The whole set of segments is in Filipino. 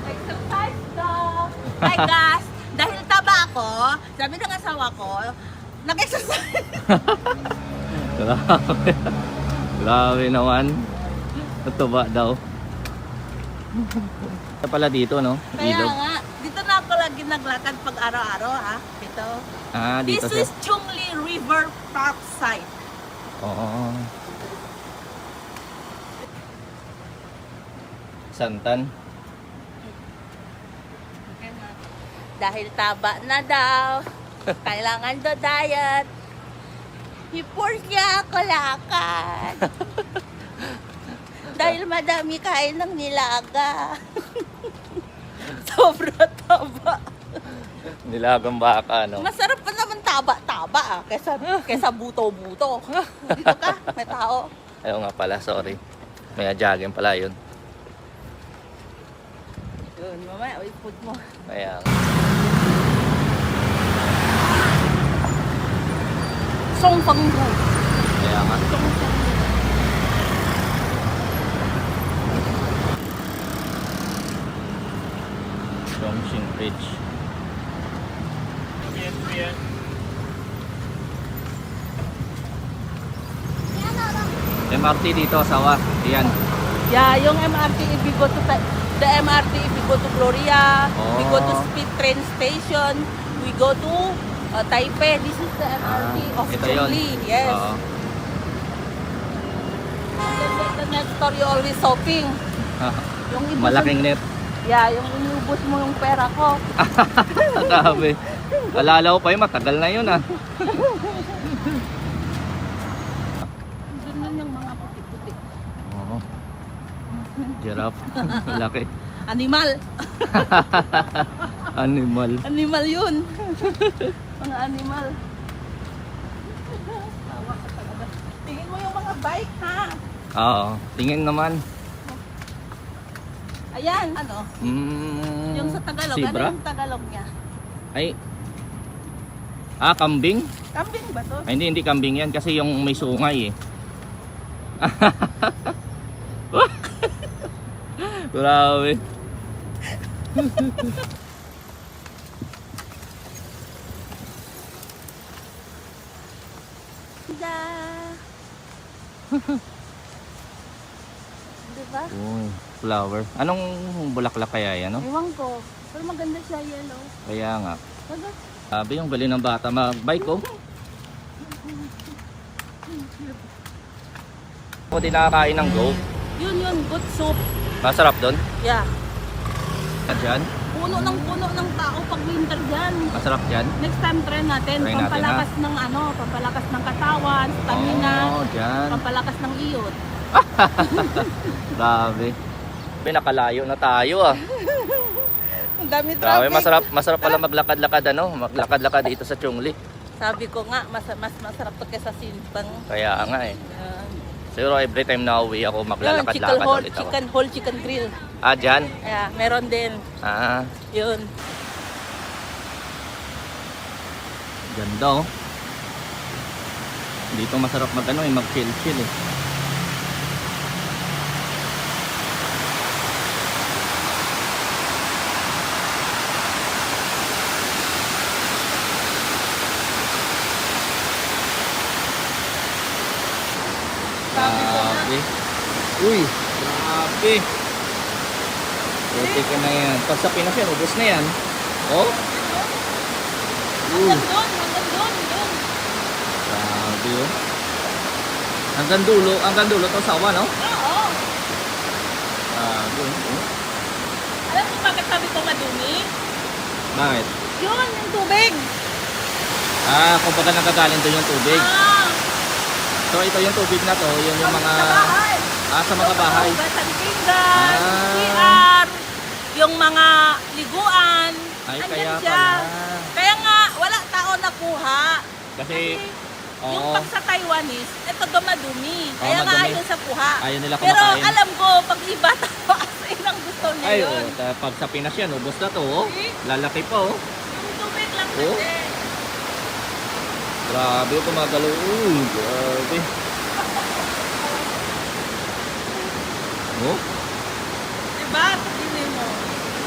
Exercise ka! Ay gas! Dahil taba ako, sabi ng asawa ko, nag-exercise. Grabe. Grabe naman. Natuba daw. Ito pala dito, no? Kaya Ilog. nga, dito na ako lagi naglakad pag araw-araw ha. Ito. Ah, This dito is siya. Chungli River Park site. Oo. Santan. Dahil taba na daw, kailangan do diet. I-force niya ako lakad. Dahil madami kain ng nilaga. Sobra taba. Nilagang baka, no? Masarap pa naman taba-taba kesa buto-buto. Dito ka, may tao. Ayaw nga pala, sorry. May jogging pala yun. Yun, mamaya, ipod mo. Ayan. Song Panggu. Kaya nga. Chongqing Bridge. MRT dito, Sawa. Ayan. Yeah, yung MRT if we go to the MRT if we go to Gloria, we go to Oh. Speed Train Station, we go to Taipei. This is the MRT of ito yun. Chungli. Yes. Oo. Then the next store you always shopping. Yung ibus Malaking net. Yeah, yung inubos mo yung pera ko. Grabe. Alala ko pa yun, matagal na yun ah. Ganun yung mga puti-puti. Oo. Giraffe. Laki. Animal. Animal. Animal yun. Mga animal. Tawa ka talaga. Tingin mo yung mga bike ha. Oo. Tingin naman. Ayan, ano? Yung sa Tagalog, Zebra? ano yung Tagalog niya? Ay. Ah, kambing? Kambing ba to? Ay, hindi kambing yan kasi yung may sungay eh. Grabe. Da. Diba? Uy, flower. Anong bulaklak kaya yan, no? Ewan ko. Pero maganda siya, yellow. Kaya nga. Diba? Sabi yung galing ng bata mag-bike ko. Ako din nakakain ng goat. Yun, good soup. Masarap doon. Yeah. Dyan. Puno ng tao pag winter dyan. Masarap dyan. Next time try natin. Try natin, Pampalakas ng ano, pampalakas ng katawan, stamina, Oh, dyan. pampalakas ng iyot. Grabe. Pinakalayo na tayo ah. Ang dami Grabe, traffic. masarap pala maglakad-lakad ano, maglakad-lakad dito sa Chungli. Sabi ko nga, mas masarap to kesa Sinpang. Kaya nga eh. Siguro every time na uwi ako Yun, maglalakad-lakad ulit ako. chicken grill. Ah, dyan? Yeah, meron din. Ah, Yun. ganda oh. Dito masarap mag ano eh, mag-chill-chill eh. Grabe. Uy, grabe. Pwede ka na yan. Pag sa Pinas yan, ubos na yan. Oh? Uy, Hanggang doon. grabe oh. Hanggang dulo to sawa, no? Oo. Grabe oh. Alam mo bakit sabi ko madumi? Bakit? Yun, yung tubig. Ah, kumbaga nagagaling doon yung tubig. Ah, So ito yung tubig na to, yun yung mga... sa bahay. Ah, sa mga bahay. Hugasan pinggan, Ah. CR, yung mga liguan. Ay, andyan kaya siya. pala. Kaya nga, wala tao nakuha. Kasi, Yung oo, pag sa Taiwanese, ito dumadumi. Kaya nga madumi. ayaw sa kuha. ayaw nila Pero kumakain. alam ko, pag iba tao, asin ang gusto niya Ay, yun. pag sa Pinas yan, ubos na to, oh. Lalaki pa, oh. Yung tubig lang Oh. kasi. Grabe, gumagalaw. Grabe. Oh, Diba? Tingnan mo.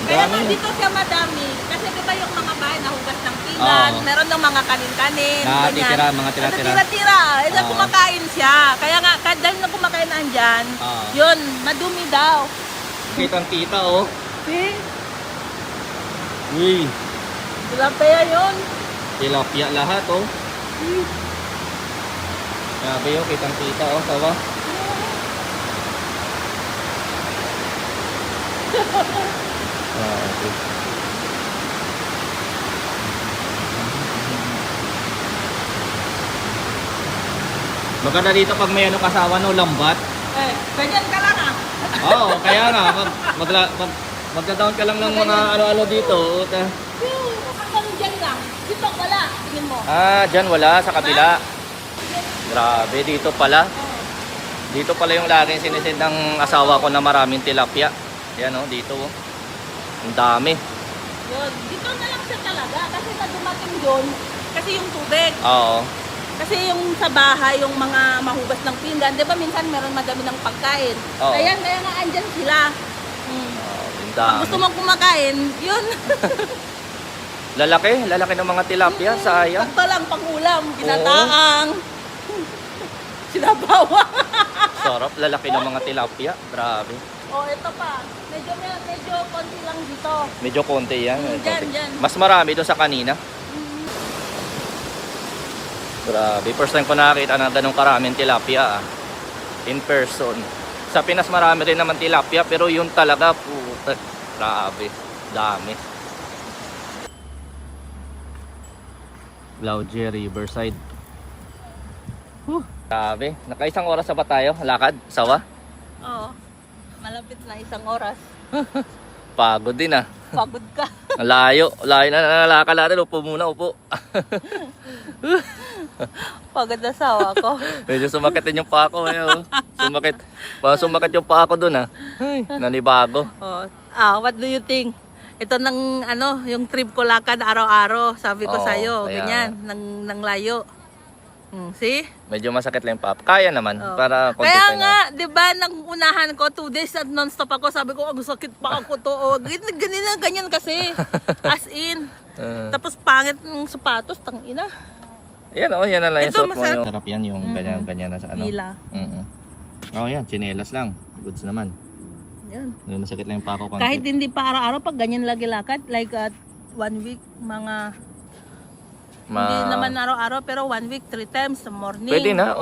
Kaya dami. nga dito siya madami. Kasi diba yung mga bahay nahugas ng pinggan, Oo. meron ng mga kanin-kanin. Nakatitira, ganyan. mga tira-tira. Tira-tira. Ito Oo. kumakain siya. Kaya nga, dahil na kumakain andyan, Oo. yun, madumi daw. Kitang-kita, oh. See? Uy, Tilapia yun. tilapia lahat, oh. Grabe yung kitang-kita, oh. Sawa. Grabe. Maganda dito pag may ano kasawa, no, lambat. Eh, ganyan ka lang ah. Oo, kaya nga, magda-down ka lang ng mga ano-ano dito. Hanggang dyan lang. Dito wala. Tingin mo. Ah, dyan wala, sa kabila. Grabe, dito pala. Dito pala yung laging sinisid ng asawa ko na maraming tilapia. Yan oh, dito oh. Ang dami. Yun. Dito na lang siya talaga. Kasi na dumating yun. Kasi yung tubig. Oo. Kasi yung sa bahay, yung mga mahugas ng pinggan, di ba minsan meron madami ng pagkain. Oo. Kaya nga andyan sila. Ang Pag dami. gusto mong kumakain, yun. Lalaki ng mga tilapia, sayang. Sakto lang, pang-ulam, ginataang. Sinabawa. Sarap, lalaki ng mga tilapia. Grabe. Oh, ito pa. Medyo konti lang dito. Medyo konti yan. Dyan, konti. dyan. Mas marami doon sa kanina. Grabe, first time ko nakakita na ganong karaming tilapia in person. Sa Pinas marami rin naman tilapia pero yun talaga puta. Grabe, dami. Lauge Riverside. Grabe, nakaisang oras na ba tayo? Lakad? Sawa? Oo. Malapit na 1 oras. Pagod din ah. Pagod ka. Ang layo na nalakad natin. Upo muna, upo. Pagod na sawa ko. Medyo sumakit din yung paa ko. Oh. Sumakit. Sumakit yung paa ko dun ah. Ay, nanibago. Oh, what do you think? Ito ng ano, yung trip ko lakad araw-araw, sabi ko Oo, sa'yo, kaya ganyan, ng layo. See? Medyo masakit lang yung paa. Kaya naman. Oh. Para konti Kaya pa nga, 'di ba, nang unahan ko 2 days at non-stop ako, sabi ko, ang sakit pa ako to. Oh, ganyan kasi. As in. Tapos pangit ng sapatos, tang ina. Yan oh, yan na lang yung Ito, suot mo. masarap. Yung sarap yan, yung ganyan na sa ano. Hila. Oh yan, tsinelas lang. Goods naman. Yan. Yung masakit lang yung paa ko konti. Kahit hindi pa araw-araw, pag ganyan lagi lakad, like 1 week, mga hindi naman araw-araw, pero 1 week, 3 times sa morning. Pwede na,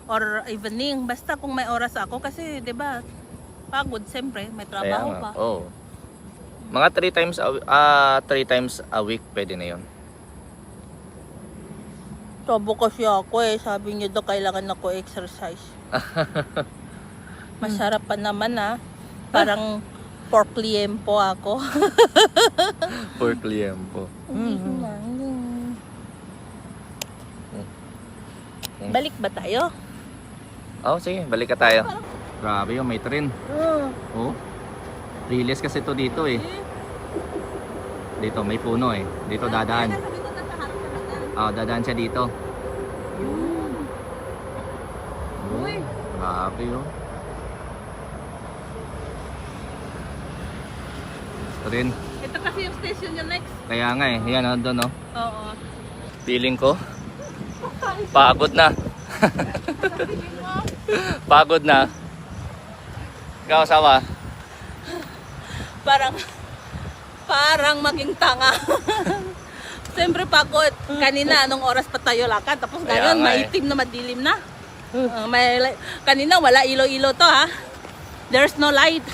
or evening. Basta kung may oras ako, kasi 'di ba pagod, siyempre, may trabaho pa. Oo. Mga 3 times a week pwede na yun. Sobo kasi ako eh. Sabi niyo daw kailangan ako exercise. Masarap pa naman Parang pork liempo ako. For kliempo. Balik ba tayo? Oh, sige, balik ka tayo. Grabe yung may train. Oh. Release kasi to dito eh. Dito may puno eh. Dito dadaan. Sabi ko na sa harap na Ah, dadaan siya dito. Uy. Grabe oh. Train. Ito kasi yung station yung next. Kaya nga eh. Yan oh, doon oh. Oo. Feeling ko. Pagod na. Pagod na. Ikaw, sawa? Parang maging tanga. Siyempre pagod. Kanina, anong oras pa tayo lakad? Tapos Kaya ngayon, nga maitim na madilim na. Kanina, wala ilo-ilo to There's no light.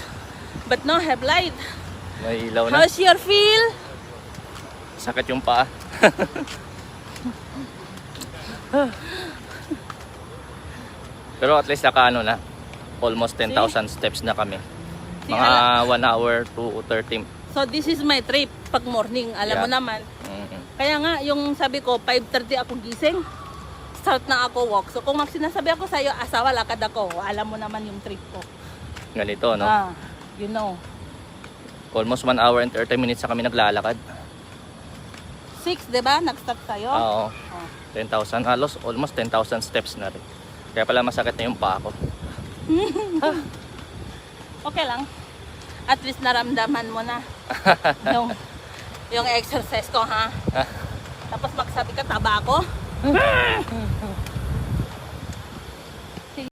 But now have light. May ilaw na. How's your feel? Sakit yung paa. Pero at least nakaano na. Almost 10,000 steps na kami. Mga 1 hour to 30. So this is my trip pag morning. Alam mo Yeah. naman. Mhm. Kaya nga, yung sabi ko, 5:30 ako gising. Start na ako walk. So kung sinasabi ako sa'yo, asawa, lakad ako. Alam mo naman yung trip ko. Ganito, no? You know. Almost 1 hour and 30 minutes na kami naglalakad. 6, di ba? Nag-start tayo. Oo. Oh. 10,000. Halos almost 10,000 steps na rin. Kaya pala masakit na yung paa ko. Okay lang. At least naramdaman mo na yung, yung exercise ko, ha? Tapos magsabi ka, taba ko.